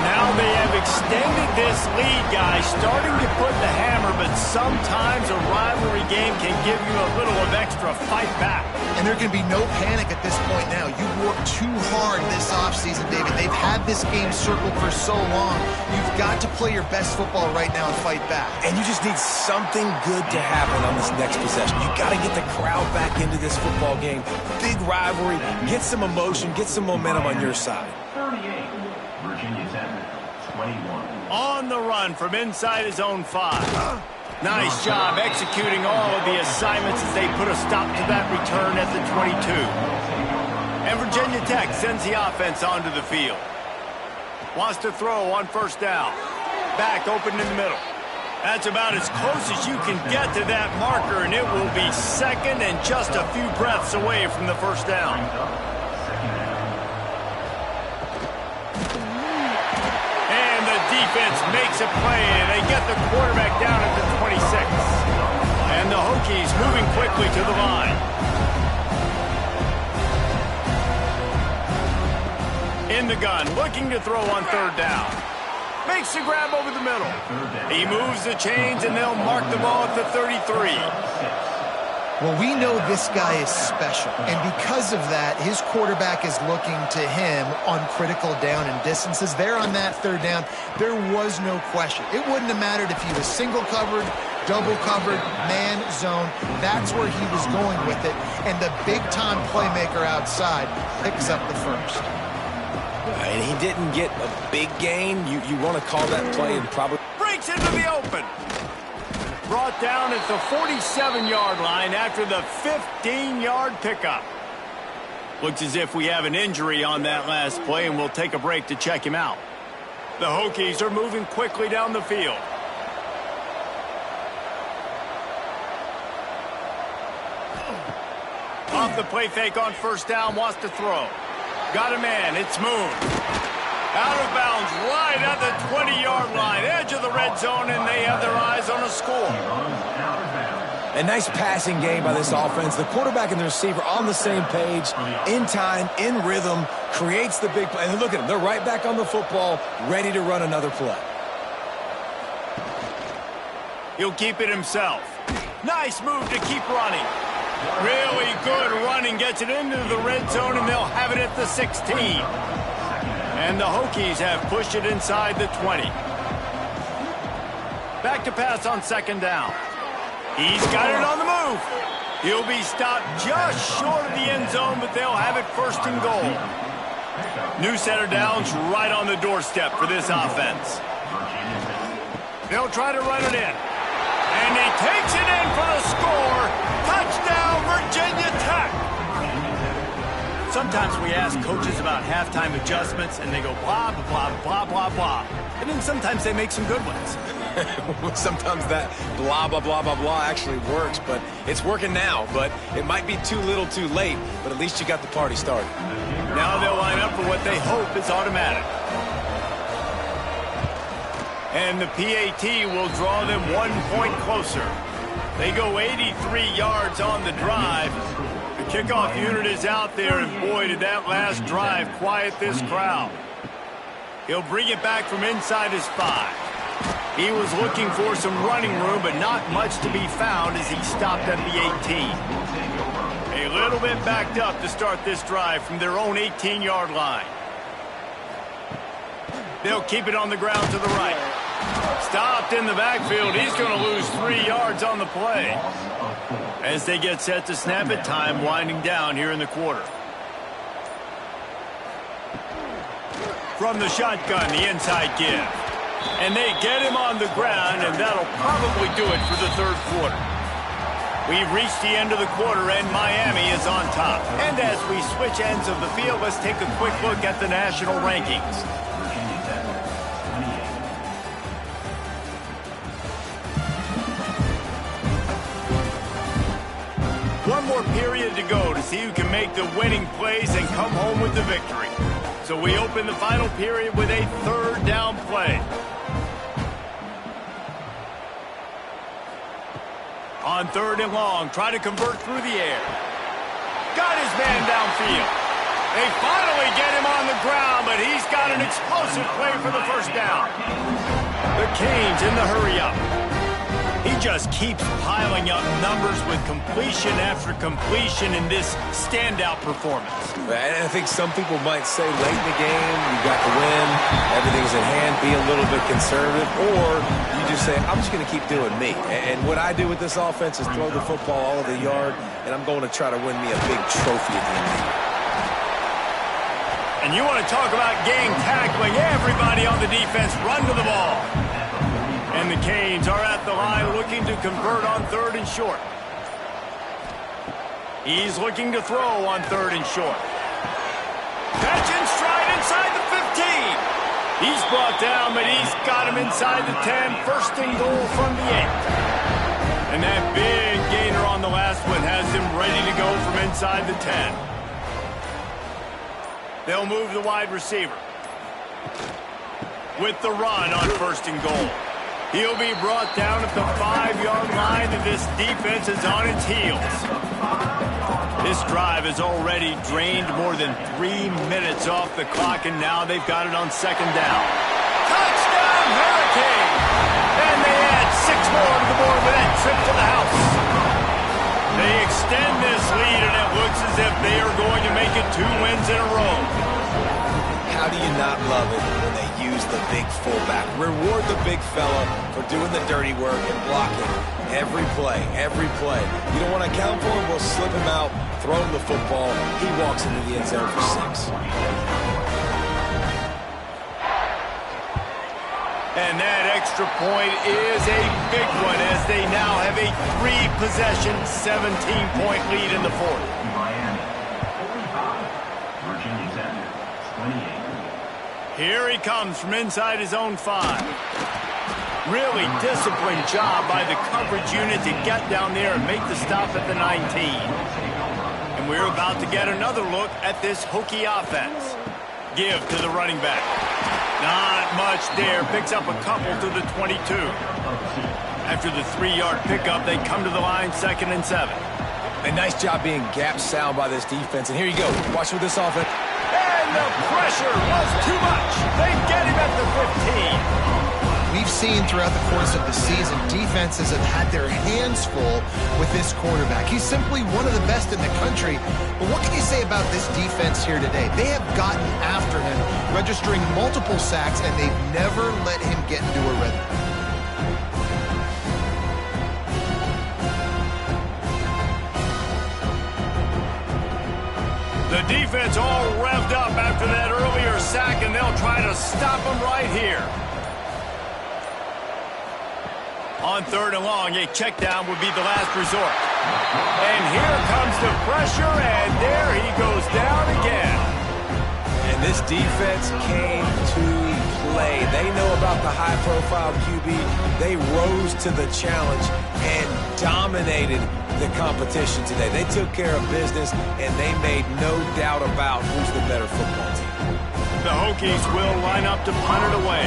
Now they have extended this lead, guys, starting to put the hammer, but sometimes a rivalry game can give you a little of extra fight back. And there can be no panic at this point now. You've worked too hard this offseason, David. They've had this game circled for so long. You've got to play your best football right now and fight back. And you just need something good to happen on this next possession. You got to get the crowd back into this football game. Big rivalry. Get some emotion. Get some momentum on your side. 38, Virginia Tech, 21. On the run from inside his own 5. Nice job executing all of the assignments as they put a stop to that return at the 22. And Virginia Tech sends the offense onto the field. Wants to throw on first down. Back open in the middle. That's about as close as you can get to that marker, and it will be second and just a few breaths away from the first down. And the defense makes a play, and they get the quarterback down at the 26. And the Hokies moving quickly to the line. In the gun, looking to throw on third down. Makes the grab over the middle. He moves the chains, and they'll mark the ball at the 33. Well, we know this guy is special, and because of that, his quarterback is looking to him on critical down and distances. There on that third down, there was no question. It wouldn't have mattered if he was single covered, double covered, man zone. That's where he was going with it, and the big-time playmaker outside picks up the first. And he didn't get a big gain. You want to call that play and probably Breaks into the open. Brought down at the 47-yard line after the 15-yard pickup. Looks as if we have an injury on that last play, and we'll take a break to check him out. The Hokies are moving quickly down the field. Off the play fake on first down, wants to throw. Got a man, it's Moon. Out of bounds, right at the 20-yard line, edge of the red zone, and they have their eyes on a score. a nice passing game by this offense. The quarterback and the receiver on the same page, in time, in rhythm, creates the big play. And look at them, they're right back on the football, ready to run another play. He'll keep it himself. Nice move to keep running. Really good running, gets it into the red zone, and they'll have it at the 16. And the Hokies have pushed it inside the 20. Back to pass on second down. He's got it on the move. He'll be stopped just short of the end zone, but they'll have it first and goal. New set of downs right on the doorstep for this offense. They'll try to run it in. And he takes it in for the score. Touchdown, Virginia Tech. Sometimes we ask coaches about halftime adjustments, and they go blah, blah, blah, blah, blah. And then sometimes they make some good ones. Sometimes that blah, blah, blah, blah, blah actually works, but it's working now. But it might be too little too late, but at least you got the party started. Now they'll line up for what they hope is automatic. And the PAT will draw them 1 point closer. They go 83 yards on the drive. The kickoff unit is out there, and boy, did that last drive quiet this crowd. He'll bring it back from inside his 5. He was looking for some running room, but not much to be found as he stopped at the 18. A little bit backed up to start this drive from their own 18-yard line. They'll keep it on the ground to the right. Stopped in the backfield. He's going to lose 3 yards on the play. As they get set to snap it, time winding down here in the quarter. From the shotgun, the inside give. And they get him on the ground, and that'll probably do it for the third quarter. We've reached the end of the quarter, and Miami is on top. And as we switch ends of the field, let's take a quick look at the national rankings. One more period to go to see who can make the winning plays and come home with the victory. So we open the final period with a third down play. On third and long, try to convert through the air. Got his man downfield. They finally get him on the ground, but he's got an explosive play for the first down. The Canes in the hurry-up. He just keeps piling up numbers with completion after completion in this standout performance. And I think some people might say late in the game, you got the win, everything's in hand, be a little bit conservative, or you just say, I'm just going to keep doing me. And what I do with this offense is throw the football all over the yard, and I'm going to try to win me a big trophy at the end of the year. And you want to talk about game tackling, everybody on the defense run to the ball. And the Canes are at the line looking to convert on third and short. He's looking to throw on third and short. Catch in stride inside the 15. He's brought down, but he's got him inside the 10. First and goal from the 8. And that big gainer on the last one has him ready to go from inside the 10. They'll move the wide receiver with the run on first and goal. He'll be brought down at the 5-yard line, and this defense is on its heels. This drive has already drained more than 3 minutes off the clock, and now they've got it on second down. Touchdown, Hurricane! And they add 6 more to the board with that trip to the house. They extend this lead, and it looks as if they are going to make it 2 wins in a row. How do you not love it when they use the big fullback? Reward the big fella for doing the dirty work and blocking every play, every play. You don't want to account for him? We'll slip him out, throw him the football. He walks into the end zone for 6. And that extra point is a big one as they now have a 3-possession, 17-point lead in the 4th. Miami, 45. Virginia Tech, 28. Here he comes from inside his own 5. Really disciplined job by the coverage unit to get down there and make the stop at the 19. And we're about to get another look at this Hokie offense. Give to the running back. Not much there. Picks up a couple to the 22. After the 3-yard pickup, they come to the line 2nd and 7. A nice job being gap sound by this defense. And here you go. Watch with this offense. And the pressure was too much. They get him at the 15. We've seen throughout the course of the season, defenses have had their hands full with this quarterback. He's simply one of the best in the country. But what can you say about this defense here today? They have gotten after him, registering multiple sacks, and they've never let him get into a rhythm. The defense all revved up after that earlier sack, and they'll try to stop him right here. On 3rd and long, a check down would be the last resort. And here comes the pressure, and there he goes down again. And this defense came to play. They know about the high-profile QB. They rose to the challenge and dominated the competition today. They took care of business, and they made no doubt about who's the better football team. The Hokies will line up to punt it away.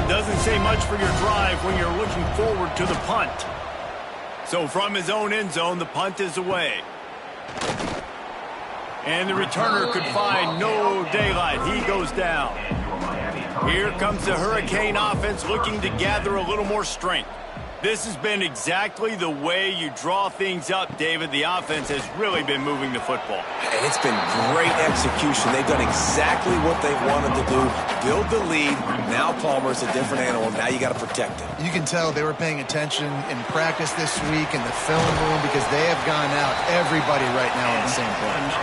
Doesn't say much for your drive when you're looking forward to the punt. So from his own end zone, the punt is away. And the returner could find no daylight. He goes down. Here comes the Hurricane offense looking to gather a little more strength. This has been exactly the way you draw things up, David. The offense has really been moving the football. And it's been great execution. They've done exactly what they wanted to do. Build the lead. Now Palmer's a different animal. Now you got to protect it. You can tell they were paying attention in practice this week in the film room because they have gone out everybody right now on the same page.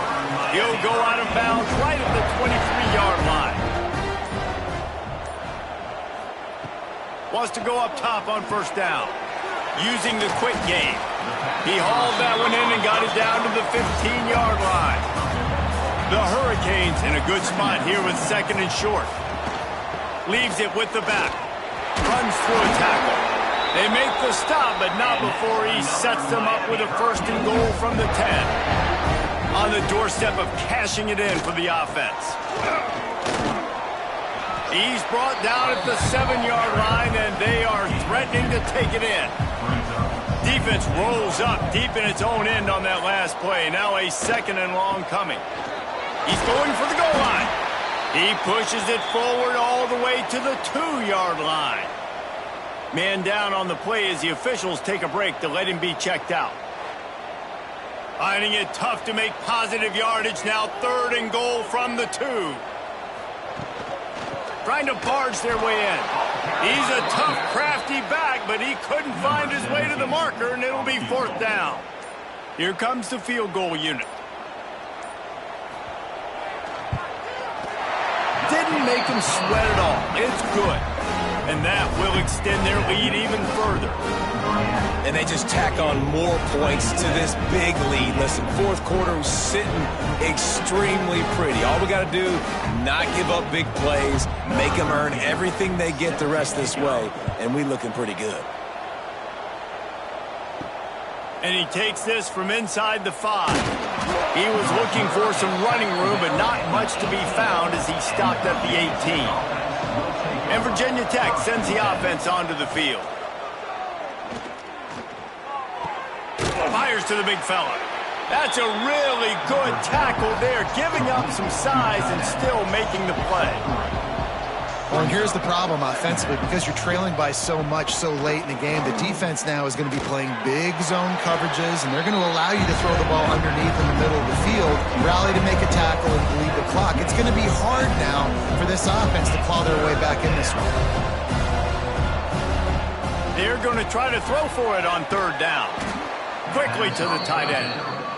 He'll go out of bounds right at the 23-yard line. Wants to go up top on 1st down. Using the quick game. He hauled that one in and got it down to the 15-yard line. The Hurricanes in a good spot here with 2nd and short. Leaves it with the back. Runs through a tackle. They make the stop, but not before he sets them up with a 1st and goal from the 10. On the doorstep of cashing it in for the offense. He's brought down at the 7-yard line, and they are threatening to take it in. Defense rolls up deep in its own end on that last play. Now a 2nd and long coming. He's going for the goal line. He pushes it forward all the way to the 2-yard line. Man down on the play as the officials take a break to let him be checked out. Finding it tough to make positive yardage. Now 3rd and goal from the 2. Trying to barge their way in. He's a tough, crafty back, but he couldn't find his way to the marker, and it'll be 4th down. Here comes the field goal unit. Didn't make him sweat at all. It's good. And that will extend their lead even further. And they just tack on more points to this big lead. Listen, fourth quarter was sitting extremely pretty. All we got to do, not give up big plays, make them earn everything they get the rest of this way, and we looking pretty good. And he takes this from inside the 5. He was looking for some running room, but not much to be found as he stopped at the 18. And Virginia Tech sends the offense onto the field. Fires to the big fella. That's a really good tackle there, giving up some size and still making the play. Well, and here's the problem offensively. Because you're trailing by so much so late in the game, the defense now is going to be playing big zone coverages, and they're going to allow you to throw the ball underneath in the middle of the field, rally to make a tackle, and bleed the clock. It's going to be hard now for this offense to claw their way back in this one. They're going to try to throw for it on third down. Quickly to the tight end.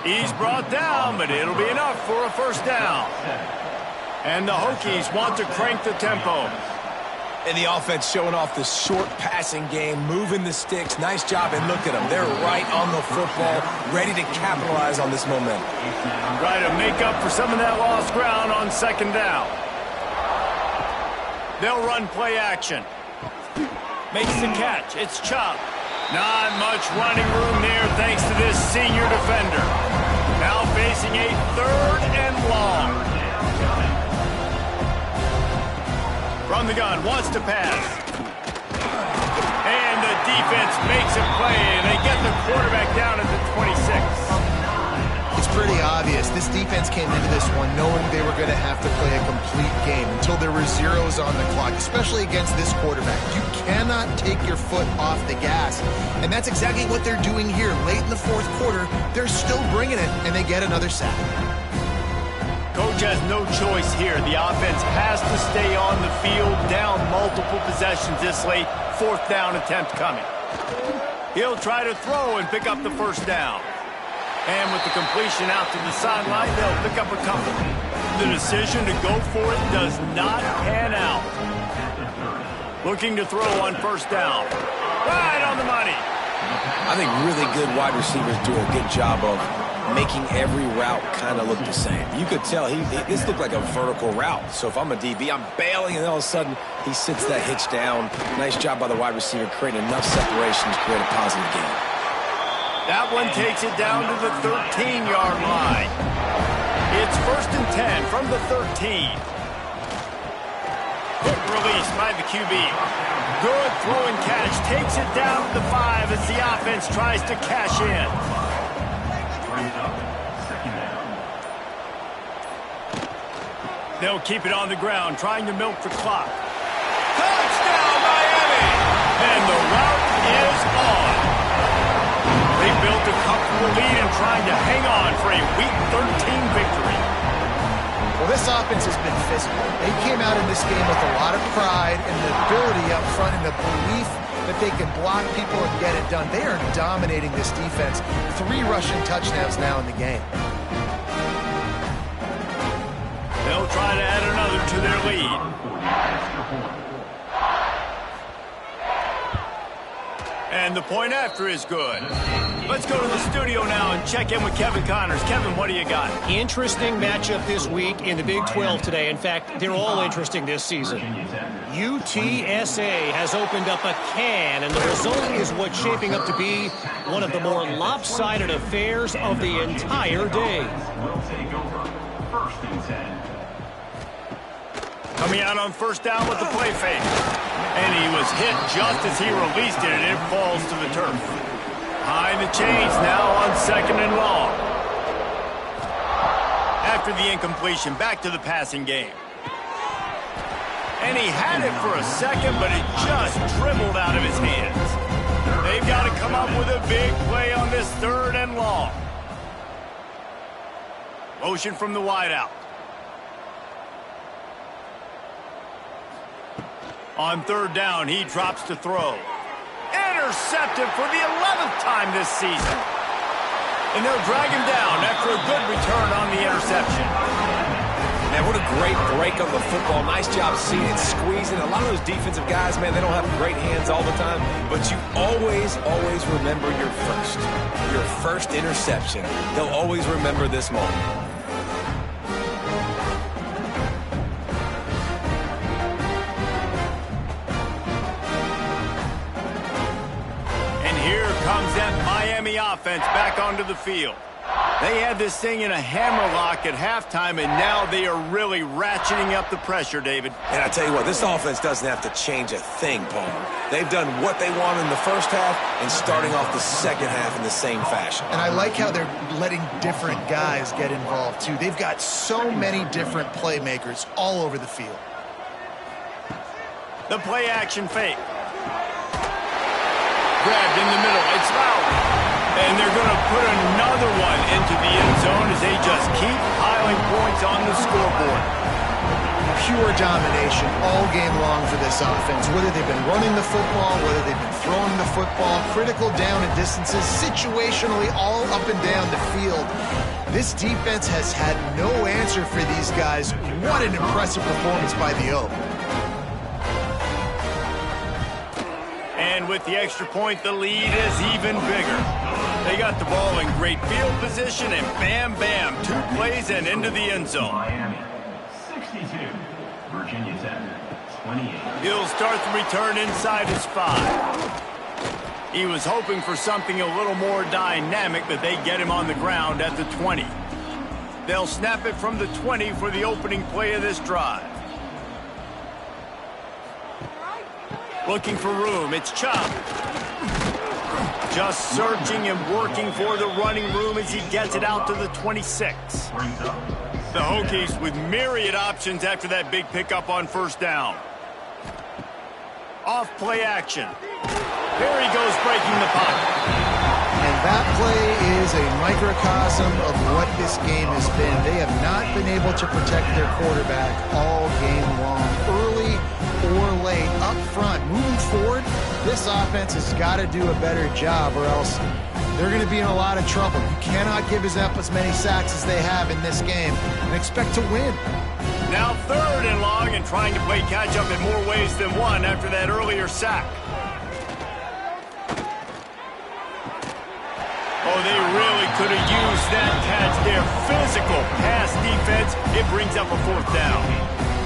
He's brought down, but it'll be enough for a first down. And the Hokies want to crank the tempo. And the offense showing off the short passing game, moving the sticks. Nice job, and look at them. They're right on the football, ready to capitalize on this momentum. Try to make up for some of that lost ground on second down. They'll run play action. Makes the catch. It's Chubb. Not much running room there thanks to this senior defender. Now facing a third and long. From the gun, wants to pass. And the defense makes a play, and they get the quarterback down at the 26. It's pretty obvious. This defense came into this one knowing they were going to have to play a complete game until there were zeros on the clock, especially against this quarterback. You cannot take your foot off the gas, and that's exactly what they're doing here. Late in the fourth quarter, they're still bringing it, and they get another sack. Coach has no choice here. The offense has to stay on the field, down multiple possessions this late. Fourth down attempt coming. He'll try to throw and pick up the first down. And with the completion out to the sideline, they'll pick up a couple. The decision to go for it does not pan out. Looking to throw on first down. Right on the money. I think really good wide receivers do a good job of making every route kind of look the same. You could tell this looked like a vertical route. So if I'm a DB, I'm bailing, and all of a sudden he sits that hitch down. Nice job by the wide receiver, creating enough separation to create a positive gain. That one takes it down to the 13-yard line. It's 1st and 10 from the 13. Quick release by the QB. Good throw and catch. Takes it down to the 5 as the offense tries to cash in. They'll keep it on the ground, trying to milk the clock. Touchdown, Miami! And the route is on. They built a comfortable lead and trying to hang on for a Week 13 victory. Well, this offense has been physical. They came out in this game with a lot of pride and the ability up front and the belief that they can block people and get it done. They are dominating this defense. 3 rushing touchdowns now in the game. They'll try to add another to their lead. And the point after is good. Let's go to the studio now and check in with Kevin Connors. Kevin, what do you got? Interesting matchup this week in the Big 12 today. In fact, they're all interesting this season. UTSA has opened up a can, and the result is what's shaping up to be one of the more lopsided affairs of the entire day. Will take over 1st and 10. Coming out on first down with the play fake. And he was hit just as he released it, and it falls to the turf. Behind the chains now on 2nd and long. After the incompletion, back to the passing game. And he had it for a second, but it just dribbled out of his hands. They've got to come up with a big play on this 3rd and long. Motion from the wideout. On 3rd down, he drops to throw. Intercepted for the 11th time this season. And they'll drag him down after a good return on the interception. Now, What a great break on the football. Nice job seeing it, squeezing. A lot of those defensive guys, man, they don't have great hands all the time, but you always remember your first interception. They'll always remember this moment. And here comes that Miami offense back onto the field. They had this thing in a hammerlock at halftime, and now they are really ratcheting up the pressure, David. And I tell you what, this offense doesn't have to change a thing, Paul. They've done what they want in the first half and starting off the second half in the same fashion. And I like how they're letting different guys get involved, too. They've got so many different playmakers all over the field. The play-action fake. Grabbed in the middle. It's fouled. And they're going to put another one into the end zone as they just keep piling points on the scoreboard. Pure domination all game long for this offense. Whether they've been running the football, whether they've been throwing the football, critical down and distances, situationally all up and down the field. This defense has had no answer for these guys. What an impressive performance by the O. And with the extra point, the lead is even bigger. They got the ball in great field position, and bam, bam, 2 plays and into the end zone. Miami, 62. Virginia Tech, 28. He'll start the return inside his 5. He was hoping for something a little more dynamic, but they get him on the ground at the 20. They'll snap it from the 20 for the opening play of this drive. Looking for room. It's Chop. Just searching and working for the running room as he gets it out to the 26. The Hokies with myriad options after that big pickup on first down. Off play action. There he goes breaking the pocket. And that play is a microcosm of what this game has been. They have not been able to protect their quarterback all game long. Early or late, up front, moving forward, this offense has got to do a better job or else they're going to be in a lot of trouble. You cannot give up as many sacks as they have in this game and expect to win. Now 3rd and long and trying to play catch-up in more ways than one after that earlier sack. Oh, they really could have used that catch there. Physical pass defense. It brings up a 4th down.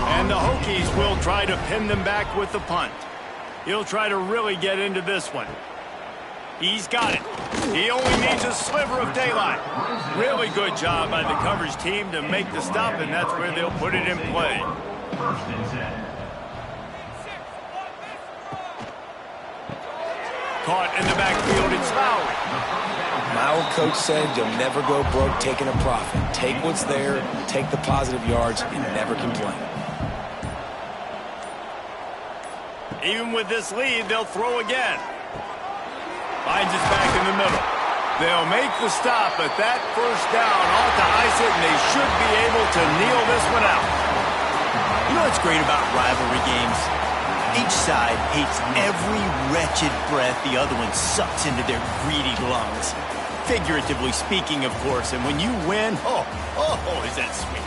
And the Hokies will try to pin them back with the punt. He'll try to really get into this one. He's got it. He only needs a sliver of daylight. Really good job by the coverage team to make the stop, and that's where they'll put it in play. 1st and 10. Caught in the backfield, it's fouled. My old coach said you'll never go broke taking a profit. Take what's there, take the positive yards, and never complain. Even with this lead, they'll throw again. Finds us back in the middle. They'll make the stop, but that first down ought to ice it, and they should be able to kneel this one out. You know what's great about rivalry games? Each side hates every wretched breath the other one sucks into their greedy lungs. Figuratively speaking, of course, and when you win, oh, is that sweet.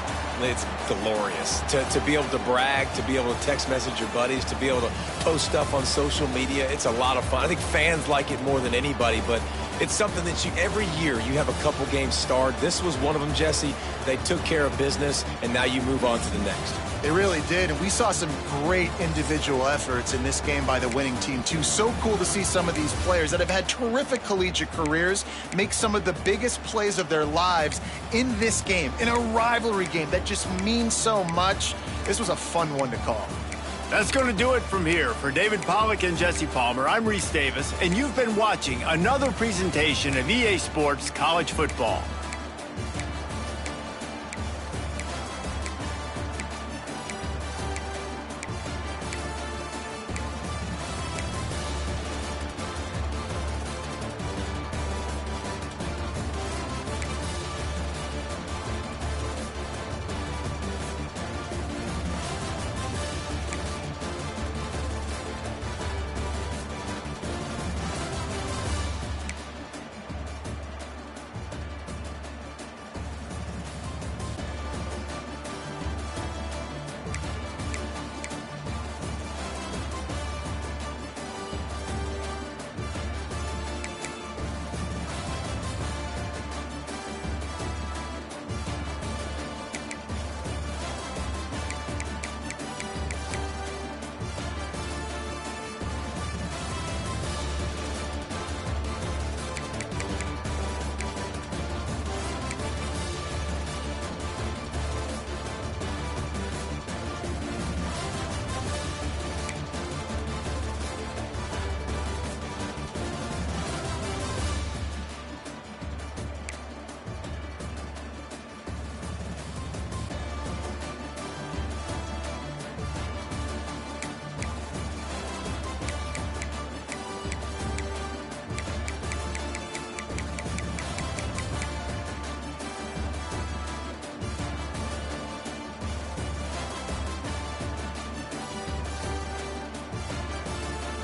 It's glorious to be able to brag, to be able to text message your buddies, to be able to post stuff on social media. It's a lot of fun. I think fans like it more than anybody, but it's something that every year you have a couple games starred. This was one of them, Jesse. They took care of business, and now you move on to the next. They really did, and we saw some great individual efforts in this game by the winning team, too. So cool to see some of these players that have had terrific collegiate careers make some of the biggest plays of their lives in this game, in a rivalry game that just means so much. This was a fun one to call. That's going to do it from here. For David Pollack and Jesse Palmer, I'm Reese Davis, and you've been watching another presentation of EA Sports College Football.